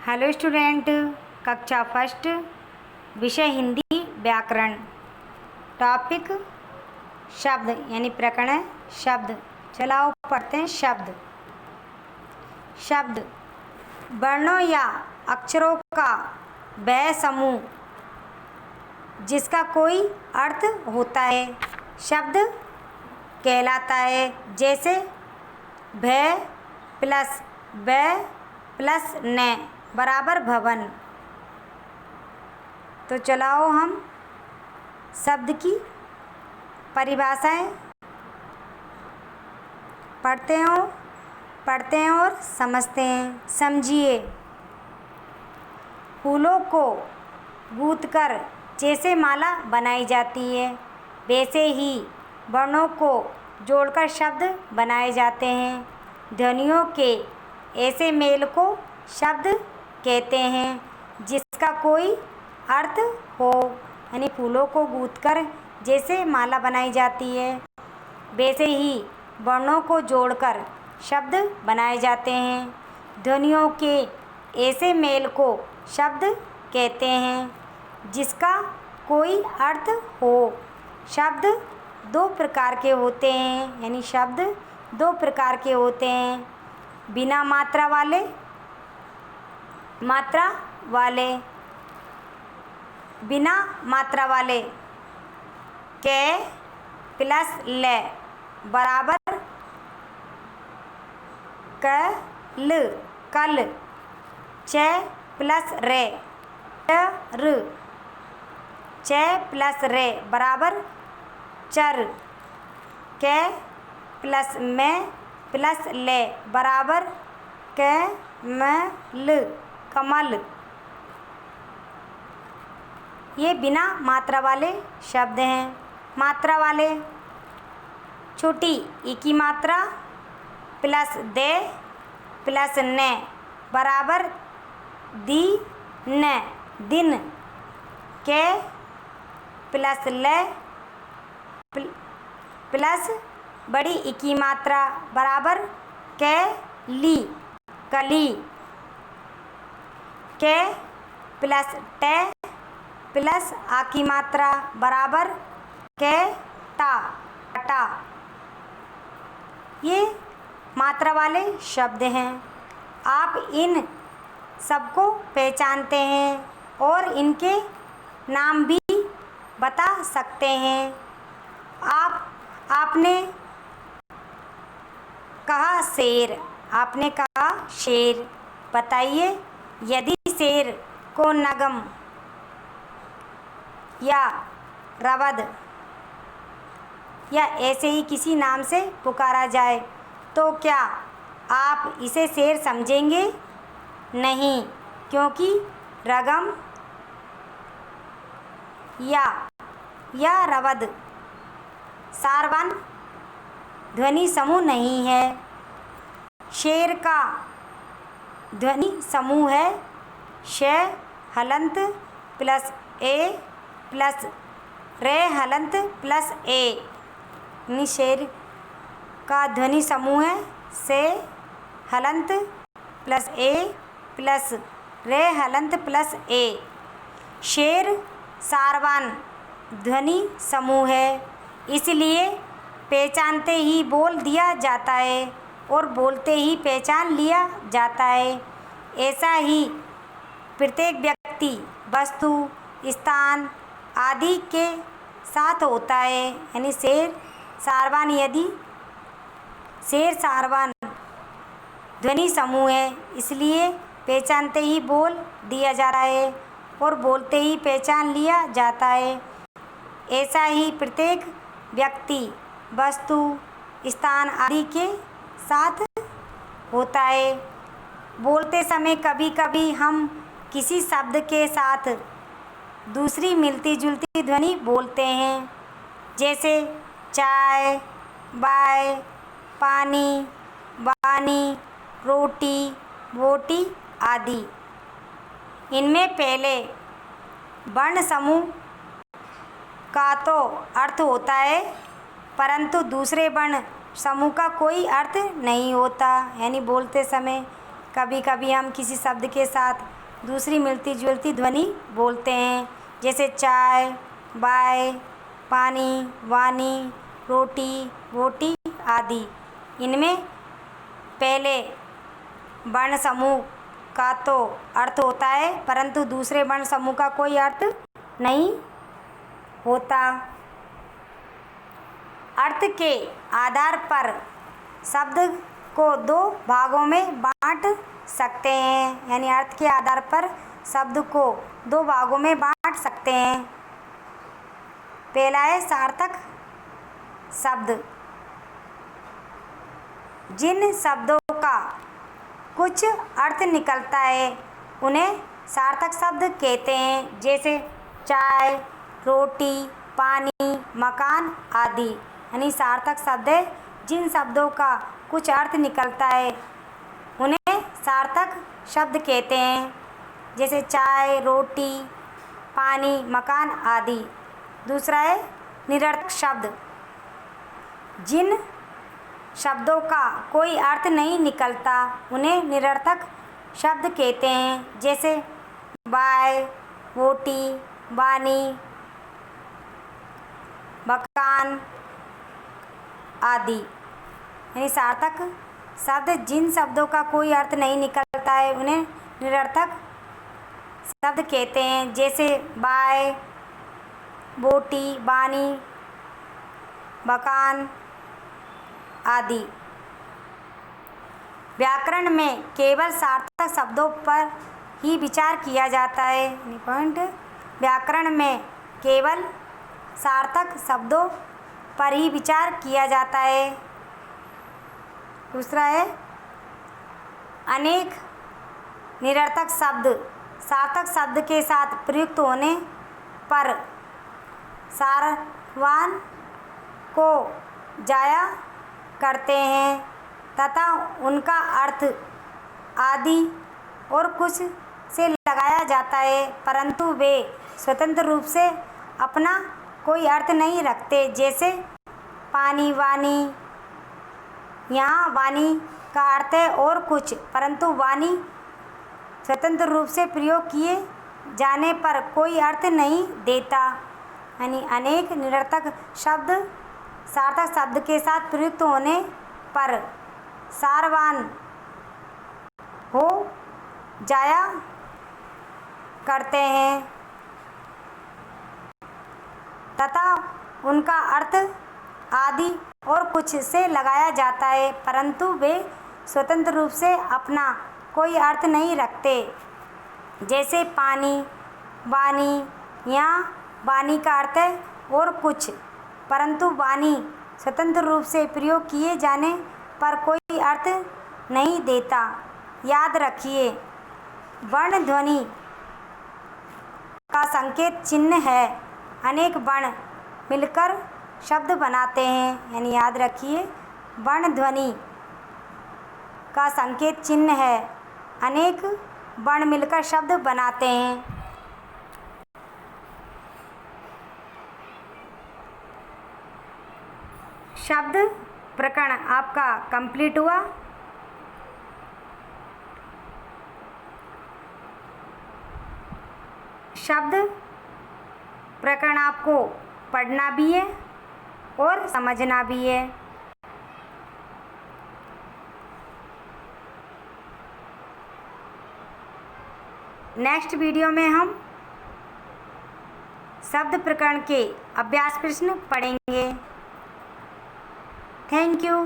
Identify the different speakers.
Speaker 1: Hello student, कक्षा first, विषय हिंदी व्याकरण, टॉपिक शब्द यानी प्रकरण शब्द। चलाओ पढ़ते हैं शब्द। शब्द वर्णों या अक्षरों का वह समूह जिसका कोई अर्थ होता है शब्द कहलाता है। जैसे भय प्लस व प्लस न बराबर भवन। तो चलाओ हम शब्द की परिभाषाएं पढ़ते हैं और समझते हैं। समझिए, फूलों को गूंथकर जैसे माला बनाई जाती है वैसे ही वर्णों को जोड़कर शब्द बनाए जाते हैं। ध्वनियों के ऐसे मेल को शब्द कहते हैं जिसका कोई अर्थ हो। यानी फूलों को गूंथकर जैसे माला बनाई जाती है वैसे ही वर्णों को जोड़कर शब्द बनाए जाते हैं। ध्वनियों के ऐसे मेल को शब्द कहते हैं जिसका कोई अर्थ हो। शब्द दो प्रकार के होते हैं, यानी शब्द दो प्रकार के होते हैं, बिना मात्रा वाले, मात्रा वाले। बिना मात्रा वाले के प्लस ले बराबर कल, कल। च प्लस रे र, च प्लस रे बराबर चर। के प्लस में प्लस ले बराबर कैमल, कमल। ये बिना मात्रा वाले शब्द हैं। मात्रा वाले छोटी ई की मात्रा प्लस दे प्लस न बराबर दी न, दिन। के प्लस ले प्लस बड़ी ई की मात्रा बराबर के ली, कली। के प्लस टे प्लस आ की मात्रा बराबर के टा, टा। ये मात्रा वाले शब्द हैं। आप इन सबको पहचानते हैं और इनके नाम भी बता सकते हैं। आपने कहा शेर, आपने कहा शेर। बताइए, यदि शेर को नगम या रवद या ऐसे ही किसी नाम से पुकारा जाए तो क्या आप इसे शेर समझेंगे? नहीं, क्योंकि रगम या रवद सारवन ध्वनि समूह नहीं है। शेर का ध्वनि समूह है श हलंत प्लस ए प्लस रे हलंत प्लस ए। यानी शेर का ध्वनि समूह है से हलंत प्लस ए प्लस रे हलंत प्लस ए। शेर सारवान ध्वनि समूह है, इसलिए पहचानते ही बोल दिया जाता है और बोलते ही पहचान लिया जाता है। ऐसा ही प्रत्येक व्यक्ति, वस्तु, स्थान आदि के साथ होता है। यानी शेर सारवान, यदि शेर सारवान ध्वनि समूह है इसलिए पहचानते ही बोल दिया जा रहा है और बोलते ही पहचान लिया जाता है। ऐसा ही प्रत्येक व्यक्ति, वस्तु, स्थान आदि के साथ होता है। बोलते समय कभी कभी हम किसी शब्द के साथ दूसरी मिलती जुलती ध्वनि बोलते हैं, जैसे चाय, बाय, पानी, वानी, रोटी, बोटी आदि। इनमें पहले वर्ण समूह का तो अर्थ होता है परंतु दूसरे वर्ण समूह का कोई अर्थ नहीं होता। यानी बोलते समय कभी कभी हम किसी शब्द के साथ दूसरी मिलती जुलती ध्वनि बोलते हैं, जैसे चाय, बाय, पानी, वानी, रोटी, बोटी आदि। इनमें पहले वर्ण समूह का तो अर्थ होता है, परंतु दूसरे वर्ण समूह का कोई अर्थ नहीं होता। अर्थ के आधार पर शब्द को दो भागों में बांट सकते हैं, यानी अर्थ के आधार पर शब्द को दो भागों में बांट सकते हैं। पहला है सार्थक शब्द। जिन शब्दों का कुछ अर्थ निकलता है उन्हें सार्थक शब्द कहते हैं, जैसे चाय, रोटी, पानी, मकान आदि। यानी सार्थक शब्द है जिन शब्दों का कुछ अर्थ निकलता है उन्हें सार्थक शब्द कहते हैं, जैसे चाय, रोटी, पानी, मकान आदि। दूसरा है निरर्थक शब्द। जिन शब्दों का कोई अर्थ नहीं निकलता उन्हें निरर्थक शब्द कहते हैं, जैसे बाय, रोटी, वानी, मकान आदि। यानी सार्थक शब्द जिन शब्दों का कोई अर्थ नहीं निकलता है उन्हें निरर्थक शब्द कहते हैं, जैसे बाय, बोटी, बानी, मकान आदि। व्याकरण में केवल सार्थक शब्दों पर ही विचार किया जाता है। पॉइंट, व्याकरण में केवल सार्थक शब्दों पर ही विचार किया जाता है। दूसरा है अनेक निरर्थक शब्द सार्थक शब्द के साथ प्रयुक्त होने पर सारवान को जाया करते हैं तथा उनका अर्थ आदि और कुछ से लगाया जाता है, परंतु वे स्वतंत्र रूप से अपना कोई अर्थ नहीं रखते, जैसे पानी, वानी। यहाँ वानी का अर्थ है और कुछ, परंतु वानी स्वतंत्र रूप से प्रयोग किए जाने पर कोई अर्थ नहीं देता। यानी अनेक निरर्थक शब्द सार्थक शब्द के साथ प्रयुक्त होने पर सारवान हो जाया करते हैं तथा उनका अर्थ आदि और कुछ से लगाया जाता है, परंतु वे स्वतंत्र रूप से अपना कोई अर्थ नहीं रखते, जैसे पानी, वानी। यहाँ वानी का अर्थ है और कुछ, परंतु वानी स्वतंत्र रूप से प्रयोग किए जाने पर कोई अर्थ नहीं देता। याद रखिए, वर्ण ध्वनि का संकेत चिन्ह है। अनेक वर्ण मिलकर शब्द बनाते हैं। यानी याद रखिए, वर्ण ध्वनि का संकेत चिन्ह है। अनेक वर्ण मिलकर शब्द बनाते हैं। शब्द प्रकरण आपका कंप्लीट हुआ। शब्द प्रकरण आपको पढ़ना भी है और समझना भी है। नेक्स्ट वीडियो में हम शब्द प्रकरण के अभ्यास प्रश्न पढ़ेंगे। Thank you.